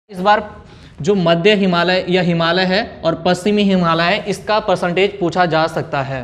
इस बार जो मध्य हिमालय या हिमालय है और पश्चिमी हिमालय है, इसका परसेंटेज पूछा जा सकता है।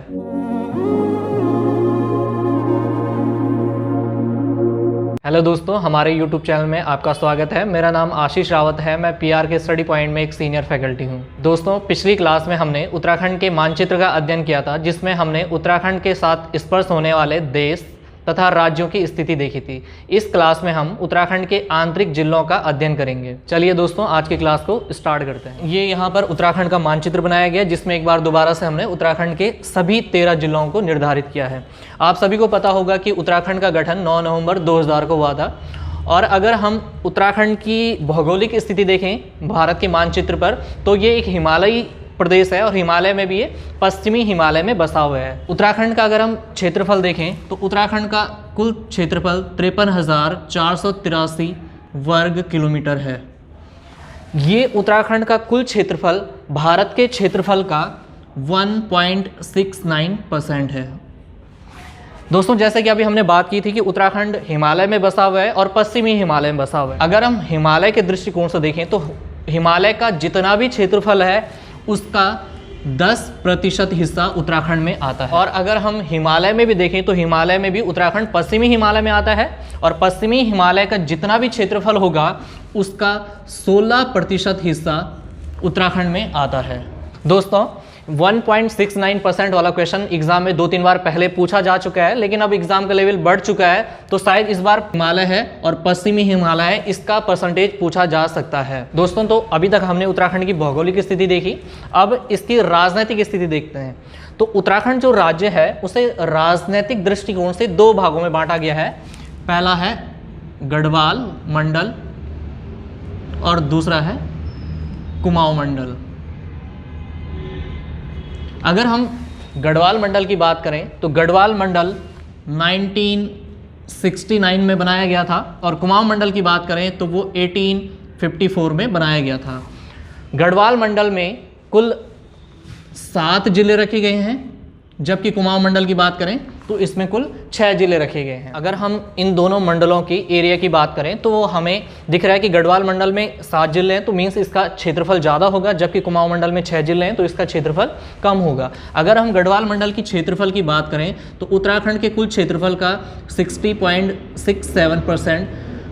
हेलो दोस्तों, हमारे YouTube चैनल में आपका स्वागत है। मेरा नाम आशीष रावत है। मैं PR के स्टडी पॉइंट में एक सीनियर फैकल्टी हूं। दोस्तों, पिछली क्लास में हमने उत्तराखंड के मानचित्र का अध्ययन किया था, जिसमें हमने उत्तराखंड के साथ स्पर्श होने वाले देश तथा राज्यों की स्थिति देखी थी। इस क्लास में हम उत्तराखंड के आंतरिक जिलों का अध्ययन करेंगे। चलिए दोस्तों, आज की क्लास को स्टार्ट करते हैं। ये यहाँ पर उत्तराखंड का मानचित्र बनाया गया, जिसमें एक बार दोबारा से हमने उत्तराखंड के सभी 13 जिलों को निर्धारित किया है। आप सभी को पता होगा कि उत्तराखंड का गठन 9 नवंबर 2000 को हुआ था। और अगर हम उत्तराखंड की भौगोलिक स्थिति देखें भारत के मानचित्र पर, तो ये एक हिमालयी प्रदेश है और हिमालय में भी ये पश्चिमी हिमालय में बसा हुआ है। उत्तराखंड का अगर हम क्षेत्रफल देखें तो उत्तराखंड का कुल क्षेत्रफल 53,483 वर्ग किलोमीटर है। ये उत्तराखंड का कुल क्षेत्रफल भारत के क्षेत्रफल का 1.69% है। दोस्तों, जैसे कि अभी हमने बात की थी कि उत्तराखंड हिमालय में बसा हुआ है और पश्चिमी हिमालय में बसा हुआ है। अगर हम हिमालय के दृष्टिकोण से देखें तो हिमालय का जितना भी क्षेत्रफल है उसका 10% हिस्सा उत्तराखंड में आता है। और अगर हम हिमालय में भी देखें तो हिमालय में भी उत्तराखंड पश्चिमी हिमालय में आता है और पश्चिमी हिमालय का जितना भी क्षेत्रफल होगा उसका 16% हिस्सा उत्तराखंड में आता है। दोस्तों, 1.69% वाला क्वेश्चन एग्जाम में 2-3 बार पहले पूछा जा चुका है, लेकिन अब एग्जाम का लेवल बढ़ चुका है, तो शायद इस बार हिमालय है और पश्चिमी हिमालय है, इसका परसेंटेज पूछा जा सकता है। दोस्तों, तो अभी तक हमने उत्तराखंड की भौगोलिक स्थिति देखी। अब इसकी राजनीतिक स्थिति देखते हैं। तो उत्तराखंड जो राज्य है उसे राजनीतिक दृष्टिकोण से 2 भागों में बांटा गया है। पहला है गढ़वाल मंडल और दूसरा है कुमाऊं मंडल। अगर हम गढ़वाल मंडल की बात करें तो गढ़वाल मंडल 1969 में बनाया गया था और कुमाऊं मंडल की बात करें तो वो 1854 में बनाया गया था। गढ़वाल मंडल में कुल 7 जिले रखे गए हैं, जबकि कुमाऊं मंडल की बात करें तो इसमें कुल 6 जिले रखे गए हैं। अगर हम इन दोनों मंडलों की एरिया की बात करें तो वो हमें दिख रहा है कि गढ़वाल मंडल में 7 जिले हैं, तो मीन्स इसका क्षेत्रफल ज़्यादा होगा, जबकि कुमाऊं मंडल में 6 जिले हैं तो इसका क्षेत्रफल कम होगा। अगर हम गढ़वाल मंडल की क्षेत्रफल की बात करें तो उत्तराखंड के कुल क्षेत्रफल का 60.67%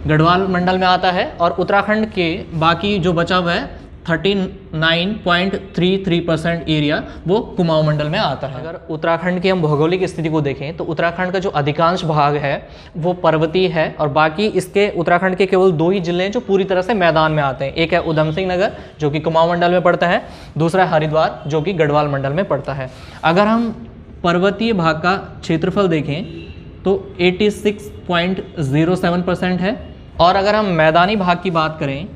गढ़वाल मंडल में आता है और उत्तराखंड के बाकी जो बचा हुआ है 39.33% एरिया वो कुमाऊं मंडल में आता है। अगर उत्तराखंड की हम भौगोलिक स्थिति को देखें तो उत्तराखंड का जो अधिकांश भाग है वो पर्वतीय है और बाकी इसके उत्तराखंड के केवल 2 ही जिले हैं जो पूरी तरह से मैदान में आते हैं। एक है उधम सिंह नगर जो कि कुमाऊं मंडल में पड़ता है, दूसरा हरिद्वार जो कि गढ़वाल मंडल में पड़ता है। अगर हम पर्वतीय भाग का क्षेत्रफल देखें तो 86.07% है और अगर हम मैदानी भाग की बात करें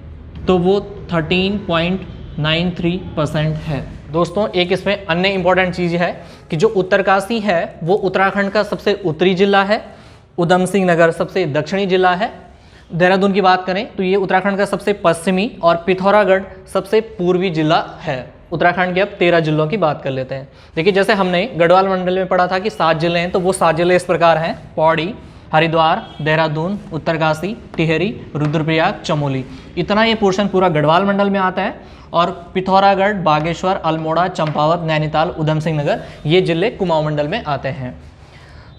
तो वो 13.93% है। दोस्तों, एक इसमें अन्य इंपॉर्टेंट चीज़ है कि जो उत्तरकाशी है वो उत्तराखंड का सबसे उत्तरी जिला है, उधम सिंह नगर सबसे दक्षिणी जिला है। देहरादून की बात करें तो ये उत्तराखंड का सबसे पश्चिमी और पिथौरागढ़ सबसे पूर्वी जिला है। उत्तराखंड के अब 13 जिलों की बात कर लेते हैं। देखिए, जैसे हमने गढ़वाल मंडल में पढ़ा था कि 7 जिले हैं, तो वो 7 जिले इस प्रकार हैं: पौड़ी, हरिद्वार, देहरादून, उत्तरकाशी, टिहरी, रुद्रप्रयाग, चमोली। इतना ये पोर्शन पूरा गढ़वाल मंडल में आता है और पिथौरागढ़, बागेश्वर, अल्मोड़ा, चंपावत, नैनीताल, उधम सिंह नगर ये जिले कुमाऊं मंडल में आते हैं।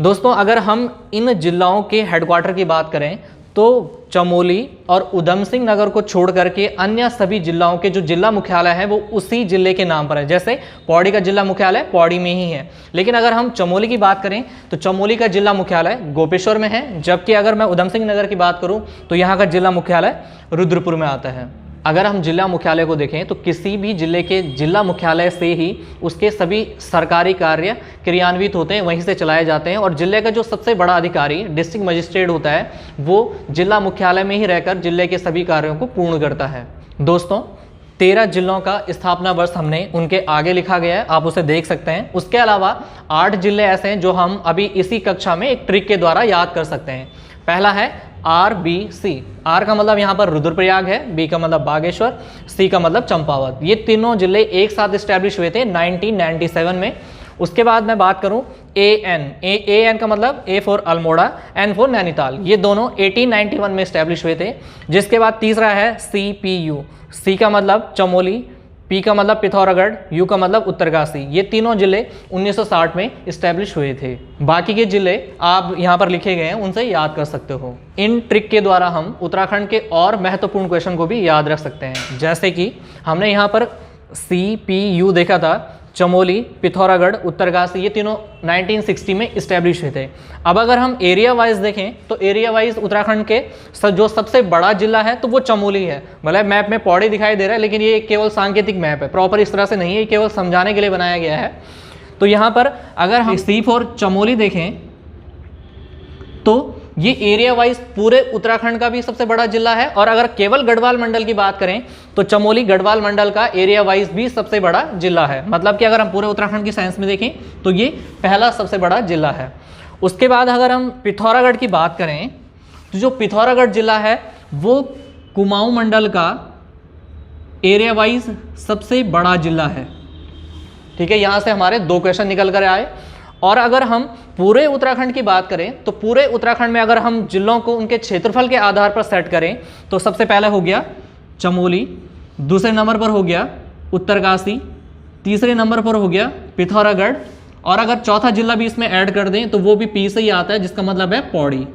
दोस्तों, अगर हम इन जिलों के हेडक्वार्टर की बात करें तो चमोली और उधम सिंह नगर को छोड़ करके अन्य सभी जिलों के जो जिला मुख्यालय है वो उसी जिले के नाम पर है। जैसे पौड़ी का जिला मुख्यालय पौड़ी में ही है, लेकिन अगर हम चमोली की बात करें तो चमोली का जिला मुख्यालय गोपेश्वर में है, जबकि अगर मैं उधम सिंह नगर की बात करूं तो यहाँ का जिला मुख्यालय रुद्रपुर में आता है। अगर हम जिला मुख्यालय को देखें तो किसी भी जिले के जिला मुख्यालय से ही उसके सभी सरकारी कार्य क्रियान्वित होते हैं, वहीं से चलाए जाते हैं और जिले का जो सबसे बड़ा अधिकारी डिस्ट्रिक्ट मजिस्ट्रेट होता है वो जिला मुख्यालय में ही रहकर जिले के सभी कार्यों को पूर्ण करता है। दोस्तों, 13 जिलों का स्थापना वर्ष हमने उनके आगे लिखा गया है, आप उसे देख सकते हैं। उसके अलावा 8 जिले ऐसे हैं जो हम अभी इसी कक्षा में एक ट्रिक के द्वारा याद कर सकते हैं। पहला है RBC। R का मतलब यहाँ पर रुद्रप्रयाग है, B का मतलब बागेश्वर, C का मतलब चंपावत। ये तीनों जिले एक साथ इस्टेब्लिश हुए थे 1997 में उसके बाद मैं बात करूं AN का मतलब A for Almora, N for Nainital. ये दोनों 1891 में स्टैब्लिश हुए थे। जिसके बाद तीसरा है CPU। C का मतलब चमोली, P का मतलब पिथौरागढ़, U का मतलब उत्तरकाशी। ये तीनों जिले 1960 में इस्टेब्लिश हुए थे। बाकी के जिले आप यहाँ पर लिखे गए हैं, उनसे याद कर सकते हो। इन ट्रिक के द्वारा हम उत्तराखंड के और महत्वपूर्ण क्वेश्चन को भी याद रख सकते हैं। जैसे कि हमने यहाँ पर CPU देखा था, चमोली, पिथौरागढ़, उत्तरकाशी, ये तीनों 1960 में इस्टेब्लिश हुए थे। अब अगर हम एरिया वाइज देखें तो एरिया वाइज उत्तराखंड के जो सबसे बड़ा जिला है तो वो चमोली है। मतलब मैप में पौड़ी दिखाई दे रहा है, लेकिन ये केवल सांकेतिक मैप है, प्रॉपर इस तरह से नहीं है, केवल समझाने के लिए बनाया गया है। तो यहाँ पर अगर हम C फॉर चमोली देखें तो ये एरिया वाइज पूरे उत्तराखंड का भी सबसे बड़ा जिला है। और अगर केवल गढ़वाल मंडल की बात करें तो चमोली गढ़वाल मंडल का एरिया वाइज भी सबसे बड़ा जिला है। मतलब कि अगर हम पूरे उत्तराखंड की साइंस में देखें तो ये पहला सबसे बड़ा जिला है। उसके बाद अगर हम पिथौरागढ़ की बात करें तो जो पिथौरागढ़ जिला है वो कुमाऊं मंडल का एरिया वाइज सबसे बड़ा जिला है। ठीक है, यहाँ से हमारे 2 क्वेश्चन निकल कर आए। और अगर हम पूरे उत्तराखंड की बात करें तो पूरे उत्तराखंड में अगर हम जिलों को उनके क्षेत्रफल के आधार पर सेट करें तो सबसे पहले हो गया चमोली, दूसरे नंबर पर हो गया उत्तरकाशी, तीसरे नंबर पर हो गया पिथौरागढ़, और अगर चौथा जिला भी इसमें ऐड कर दें तो वो भी P से ही आता है, जिसका मतलब है पौड़ी।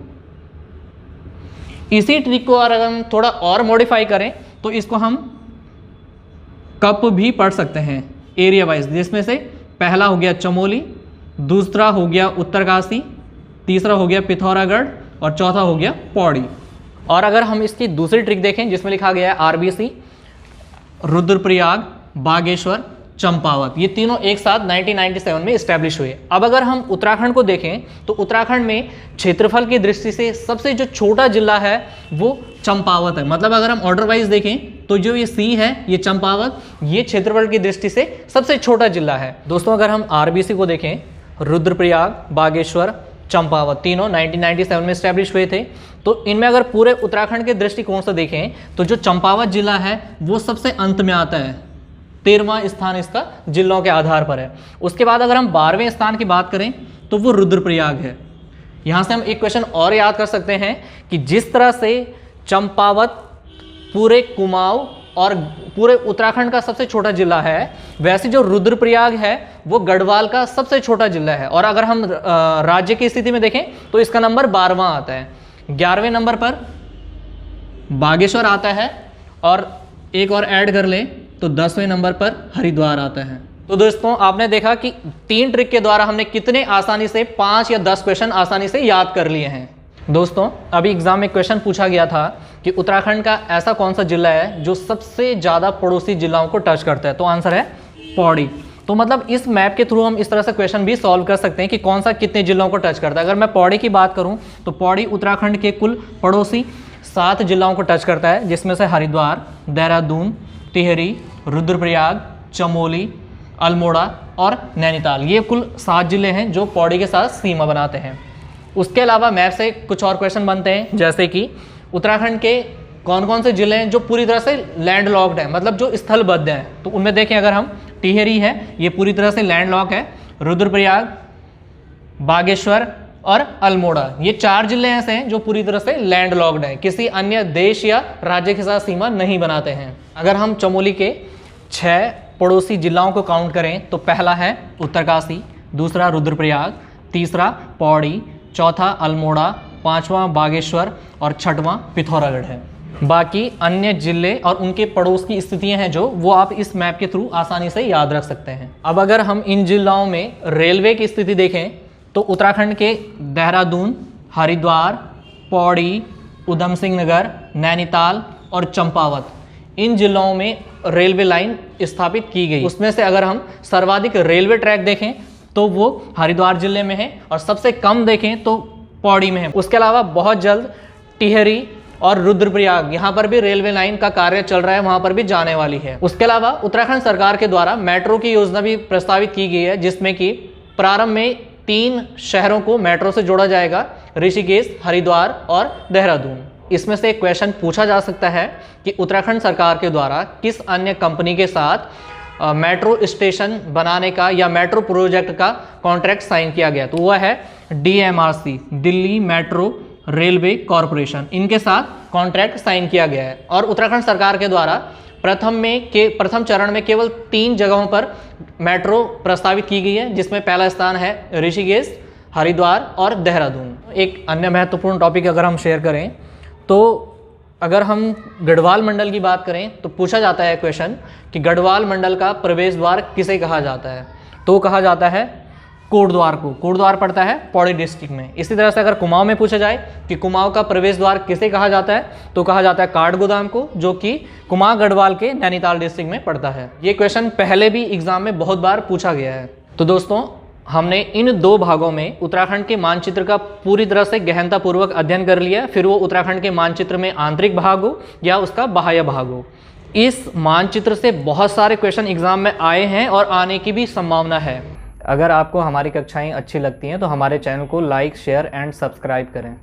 इसी ट्रिक को अगर हम थोड़ा और मॉडिफाई करें तो इसको हम कप भी पढ़ सकते हैं एरिया वाइज, जिसमें से पहला हो गया चमोली, दूसरा हो गया उत्तरकाशी, तीसरा हो गया पिथौरागढ़ और चौथा हो गया पौड़ी। और अगर हम इसकी दूसरी ट्रिक देखें जिसमें लिखा गया है RBC, रुद्रप्रयाग, बागेश्वर, चंपावत, ये तीनों एक साथ 1997 में इस्टेब्लिश हुए। अब अगर हम उत्तराखंड को देखें तो उत्तराखंड में क्षेत्रफल की दृष्टि से सबसे जो छोटा जिला है वो चंपावत है। मतलब अगर हम ऑर्डर वाइज देखें तो जो ये C है, ये चंपावत, ये क्षेत्रफल की दृष्टि से सबसे छोटा जिला है। दोस्तों अगर हम RBC को देखें, रुद्रप्रयाग, बागेश्वर, चंपावत तीनों 1997 में इस्टेब्लिश हुए थे। तो इनमें अगर पूरे उत्तराखंड के दृष्टिकोण से देखें तो जो चंपावत जिला है वो सबसे अंत में आता है, 13वां स्थान इसका जिलों के आधार पर है। उसके बाद अगर हम 12वें स्थान की बात करें तो वो रुद्रप्रयाग है। यहाँ से हम एक क्वेश्चन और याद कर सकते हैं कि जिस तरह से चंपावत पूरे कुमाऊं और पूरे उत्तराखंड का सबसे छोटा जिला है, वैसे जो रुद्रप्रयाग है वो गढ़वाल का सबसे छोटा जिला है। और अगर हम राज्य की स्थिति में देखें तो इसका नंबर 12वां आता है। 11वें नंबर पर बागेश्वर आता है, और एक और ऐड कर लें तो 10वें नंबर पर हरिद्वार आता है। तो दोस्तों आपने देखा कि 3 ट्रिक के द्वारा हमने कितने आसानी से 5 या 10 क्वेश्चन आसानी से याद कर लिए हैं। दोस्तों अभी एग्जाम में क्वेश्चन पूछा गया था कि उत्तराखंड का ऐसा कौन सा जिला है जो सबसे ज़्यादा पड़ोसी जिलाओं को टच करता है, तो आंसर है पौड़ी। तो मतलब इस मैप के थ्रू हम इस तरह से क्वेश्चन भी सॉल्व कर सकते हैं कि कौन सा कितने जिलों को टच करता है। अगर मैं पौड़ी की बात करूं तो पौड़ी उत्तराखंड के कुल पड़ोसी 7 जिलाओं को टच करता है, जिसमें से हरिद्वार, देहरादून, टिहरी, रुद्रप्रयाग, चमोली, अल्मोड़ा और नैनीताल, ये कुल 7 जिले हैं जो पौड़ी के साथ सीमा बनाते हैं। उसके अलावा मैप से कुछ और क्वेश्चन बनते हैं, जैसे कि उत्तराखंड के कौन कौन से जिले हैं जो पूरी तरह से लैंड लॉक्ड हैं, मतलब जो स्थलबद्ध हैं। तो उनमें देखें अगर हम, टिहरी है ये पूरी तरह से लैंड लॉक है, रुद्रप्रयाग, बागेश्वर और अल्मोड़ा, ये 4 जिले ऐसे हैं जो पूरी तरह से लैंड लॉक्ड हैं, किसी अन्य देश या राज्य के साथ सीमा नहीं बनाते हैं। अगर हम चमोली के 6 पड़ोसी जिलाओं को काउंट करें तो पहला है उत्तरकाशी, दूसरा रुद्रप्रयाग, तीसरा पौड़ी, चौथा अल्मोड़ा, 5वां बागेश्वर और 6वां पिथौरागढ़ है। बाकी अन्य जिले और उनके पड़ोस की स्थितियां हैं जो, वो आप इस मैप के थ्रू आसानी से याद रख सकते हैं। अब अगर हम इन जिलों में रेलवे की स्थिति देखें तो उत्तराखंड के देहरादून, हरिद्वार, पौड़ी, उधम सिंह नगर, नैनीताल और चंपावत, इन जिलों में रेलवे लाइन स्थापित की गई। उसमें से अगर हम सर्वाधिक रेलवे ट्रैक देखें तो वो हरिद्वार जिले में है, और सबसे कम देखें तो पौड़ी में है। उसके अलावा बहुत जल्द टिहरी और रुद्रप्रयाग, यहाँ पर भी रेलवे लाइन का कार्य चल रहा है, वहाँ पर भी जाने वाली है। उसके अलावा उत्तराखंड सरकार के द्वारा मेट्रो की योजना भी प्रस्तावित की गई है, जिसमें कि प्रारंभ में 3 शहरों को मेट्रो से जोड़ा जाएगा, ऋषिकेश, हरिद्वार और देहरादून। इसमें से एक क्वेश्चन पूछा जा सकता है कि उत्तराखंड सरकार के द्वारा किस अन्य कंपनी के साथ मेट्रो स्टेशन बनाने का या मेट्रो प्रोजेक्ट का कॉन्ट्रैक्ट साइन किया गया, तो वह है DMRC, Delhi metro railway corporation. इनके साथ कॉन्ट्रैक्ट साइन किया गया है। और उत्तराखंड सरकार के द्वारा प्रथम चरण में केवल 3 जगहों पर मेट्रो प्रस्तावित की गई है, जिसमें पहला स्थान है ऋषिकेश, हरिद्वार और देहरादून। एक अन्य महत्वपूर्ण टॉपिक अगर हम शेयर करें तो अगर हम गढ़वाल मंडल की बात करें तो पूछा जाता है क्वेश्चन कि गढ़वाल मंडल का प्रवेश द्वार किसे कहा जाता है, तो कहा जाता है कोटद्वार को। कोटद्वार पड़ता है पौड़ी डिस्ट्रिक्ट में। इसी तरह से अगर कुमाऊं में पूछा जाए कि कुमाऊं का प्रवेश द्वार किसे कहा जाता है, तो कहा जाता है काठगोदाम को, जो कि कुमाऊं गढ़वाल के नैनीताल डिस्ट्रिक्ट में पड़ता है। ये क्वेश्चन पहले भी एग्जाम में बहुत बार पूछा गया है। तो दोस्तों, हमने इन 2 भागों में उत्तराखंड के मानचित्र का पूरी तरह से गहनतापूर्वक अध्ययन कर लिया, फिर वो उत्तराखंड के मानचित्र में आंतरिक भाग हो या उसका बाह्य भाग हो। इस मानचित्र से बहुत सारे क्वेश्चन एग्जाम में आए हैं और आने की भी संभावना है। अगर आपको हमारी कक्षाएं अच्छी लगती हैं तो हमारे चैनल को लाइक, शेयर एंड सब्सक्राइब करें।